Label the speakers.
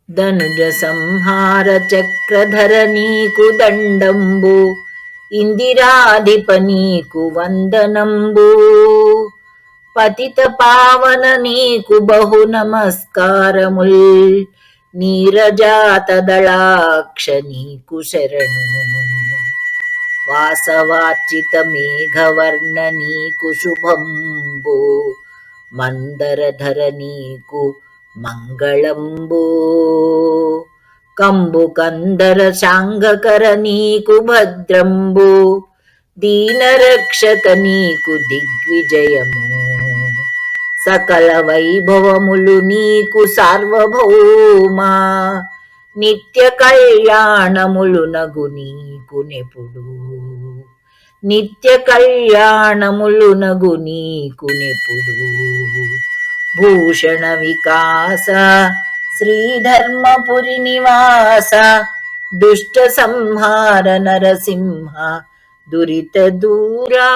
Speaker 1: ధనుజ సంహార చక్రధర నీకు దండంబు, ఇందిరాధిప నీకు వందనంబు. పతిత పావన నీకు బహు నమస్కారముల్, నీరజాత దళాక్ష నీకు శరణు. వాసవార్చిత మేఘవర్ణ నీకు శుభంబు, మందరధర నీకు మంగళంబు. కంబు కందర శాంగకర నీకు భద్రంబు, దీనరక్షక నీకు దిగ్విజయము. సకల వైభవములు నీకు సార్వభౌమా, నిత్య కళ్యాణములు నగు నీకు నెప్పుడు. నిత్య కళ్యాణములు నగు నీకు నెప్పుడు. భూషణ వికాస శ్రీధర్మపురి నివాస, దుష్ట సంహార నరసింహ దురిత దూరా.